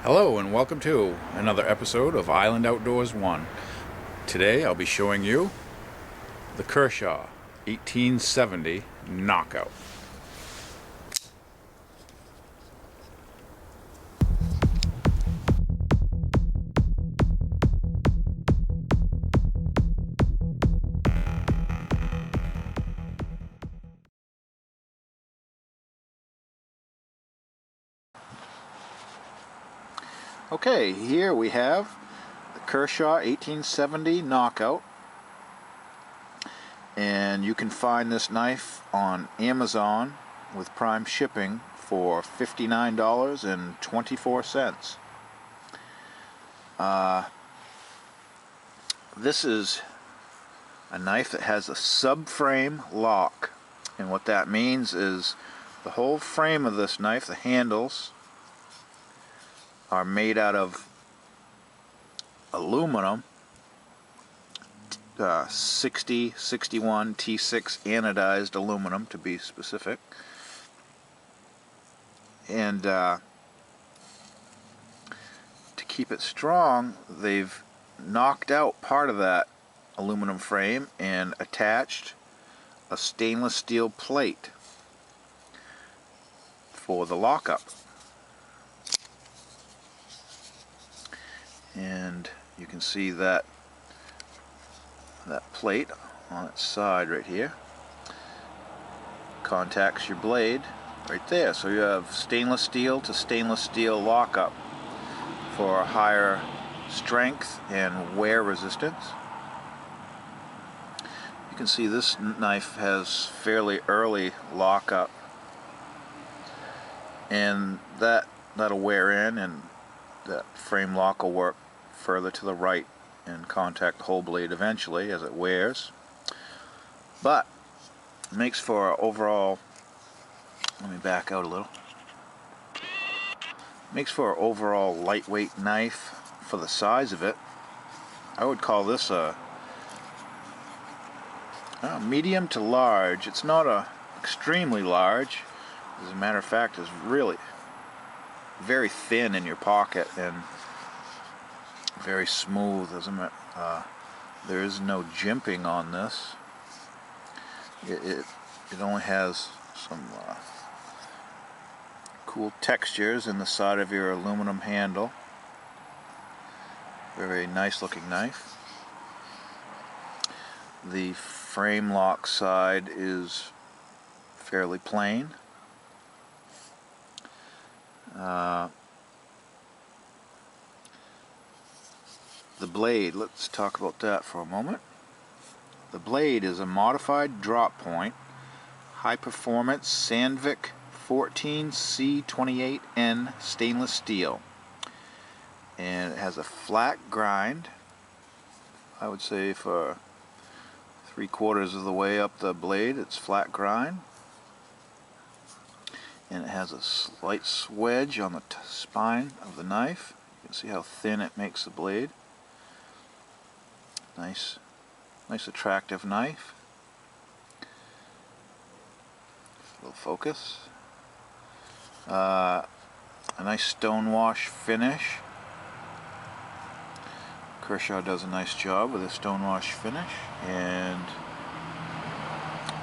Hello and welcome to another episode of Island Outdoors 1. Today I'll be showing you the Kershaw 1870 Knockout. Okay, here we have the Kershaw 1870 Knockout, and you can find this knife on Amazon with Prime shipping for $59.24. This is a knife that has a subframe lock, and what that means is the whole frame of this knife, the handles, are made out of aluminum, 60, 61, T6 anodized aluminum to be specific. And to keep it strong, they've knocked out part of that aluminum frame and attached a stainless steel plate for the lockup. And you can see that plate on its side right here contacts your blade right there. So you have stainless steel to stainless steel lockup for a higher strength and wear resistance. You can see this knife has fairly early lockup, and that'll wear in, and that frame lock will work further to the right and contact the whole blade eventually as it wears. But it makes for an overall, let me back out a little, makes for an overall lightweight knife for the size of it. I would call this a medium to large. It's not extremely large. As a matter of fact, it's really very thin in your pocket and very smooth. There is no jimping on this. It only has some cool textures in the side of your aluminum handle. Very nice looking knife. The frame lock side is fairly plain. The blade, let's talk about that for a moment. The blade is a modified drop point, high performance Sandvik 14C28N stainless steel, and it has a flat grind. I would say for 3/4 of the way up the blade it's flat grind, and it has a slight swedge on the spine of the knife. You can see how thin it makes the blade. Nice attractive knife. A little focus. A nice stonewash finish. Kershaw does a nice job with a stonewash finish. And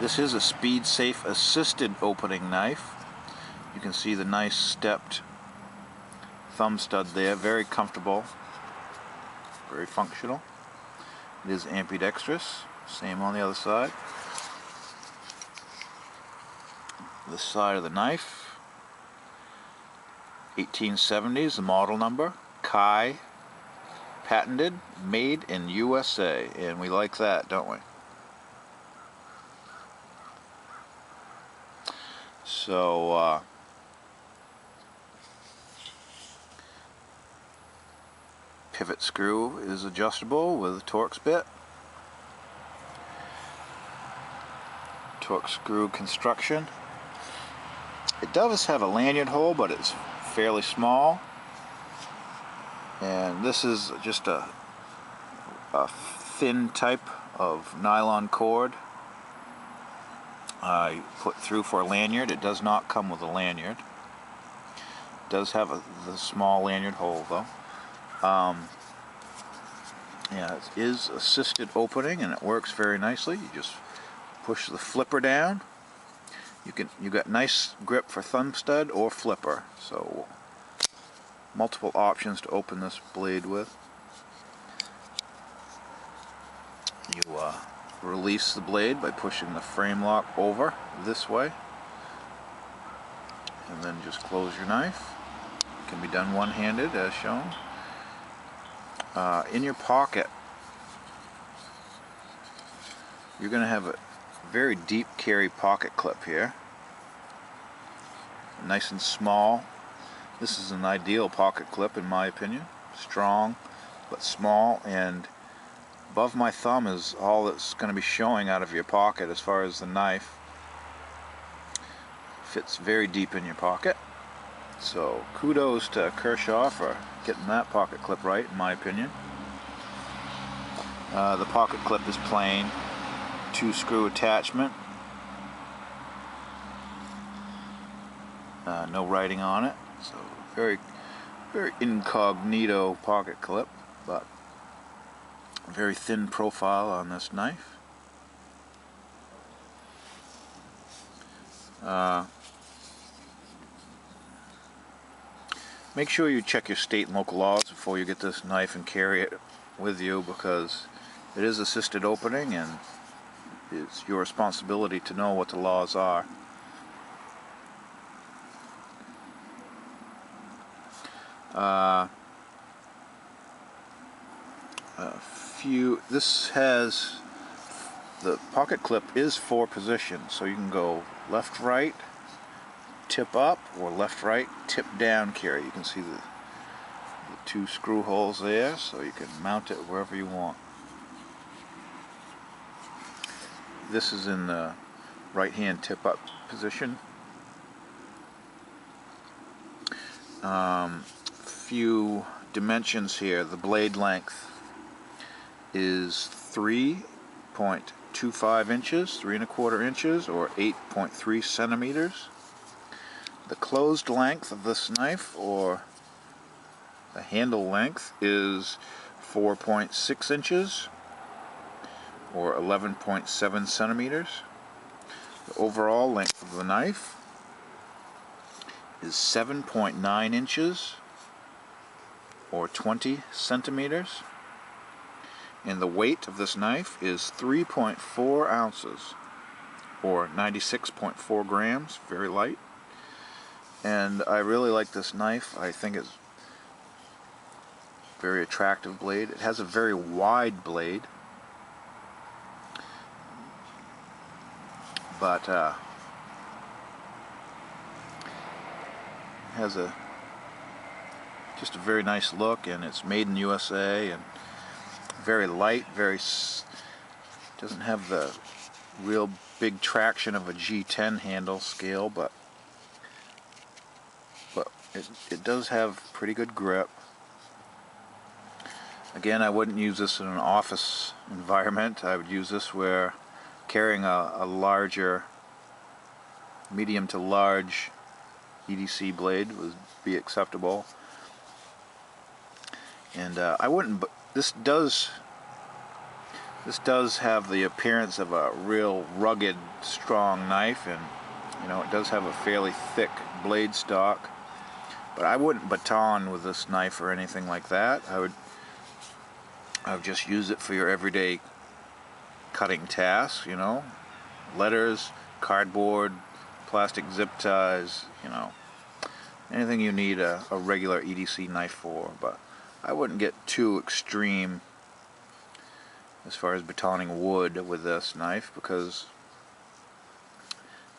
this is a SpeedSafe assisted opening knife. You can see the nice stepped thumb stud there. Very comfortable. Very functional. It is ambidextrous. Same on the other side. This side of the knife. 1870 is the model number. Kai, patented, made in U.S.A. And we like that, don't we? So, pivot screw is adjustable with a Torx bit. Torx screw construction. It does have a lanyard hole, but it's fairly small. And this is just a thin type of nylon cord I put through for a lanyard. It does not come with a lanyard. does have the small lanyard hole though. Yeah, it is assisted opening and it works very nicely. You just push the flipper down. You got nice grip for thumb stud or flipper, so multiple options to open this blade with. You release the blade by pushing the frame lock over this way, and then just close your knife. It can be done one-handed as shown. In your pocket, you're going to have a very deep carry pocket clip here, nice and small. This is an ideal pocket clip in my opinion. Strong but small, and above my thumb is all that's going to be showing out of your pocket as far as the knife. Fits very deep in your pocket. So kudos to Kershaw for getting that pocket clip right, in my opinion. The pocket clip is plain, 2-screw attachment. No writing on it, so very incognito pocket clip, but very thin profile on this knife. Make sure you check your state and local laws before you get this knife and carry it with you, because it is assisted opening and it's your responsibility to know what the laws are. This has, the pocket clip is 4 positions, so you can go left, right, tip up, or left, right, tip down carry. You can see the 2 screw holes there, so you can mount it wherever you want. This is in the right hand tip up position. Few dimensions here. The blade length is 3.25 inches, 3 1/4 inches, or 8.3 centimeters. The closed length of this knife, or the handle length, is 4.6 inches, or 11.7 centimeters. The overall length of the knife is 7.9 inches, or 20 centimeters. And the weight of this knife is 3.4 ounces, or 96.4 grams, very light. And I really like this knife. I think it's a very attractive blade. It has a very wide blade, but has just a very nice look, and it's made in U.S.A. and very light, doesn't have the real big traction of a G10 handle scale, but it does have pretty good grip. Again, I wouldn't use this in an office environment. I would use this where carrying a larger, medium to large EDC blade would be acceptable. And I wouldn't. This does have the appearance of a real rugged, strong knife, and it does have a fairly thick blade stock. But I wouldn't baton with this knife or anything like that. I would just use it for your everyday cutting tasks. Letters, cardboard, plastic zip ties. Anything you need a regular EDC knife for. But I wouldn't get too extreme as far as batoning wood with this knife, because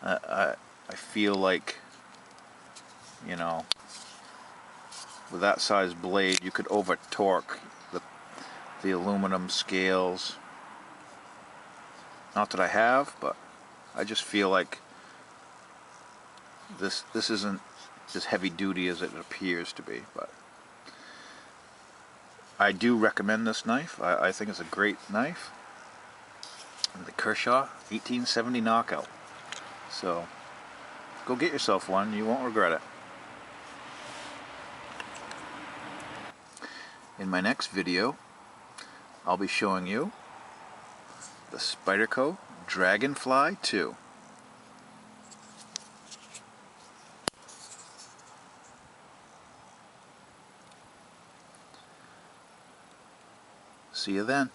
I feel like, with that size blade you could over torque the aluminum scales. Not that I have, but I just feel like this isn't as heavy duty as it appears to be. But I do recommend this knife. I think it's a great knife. The Kershaw 1870 Knockout. So go get yourself one, you won't regret it. In my next video, I'll be showing you the Spyderco Dragonfly 2. See you then.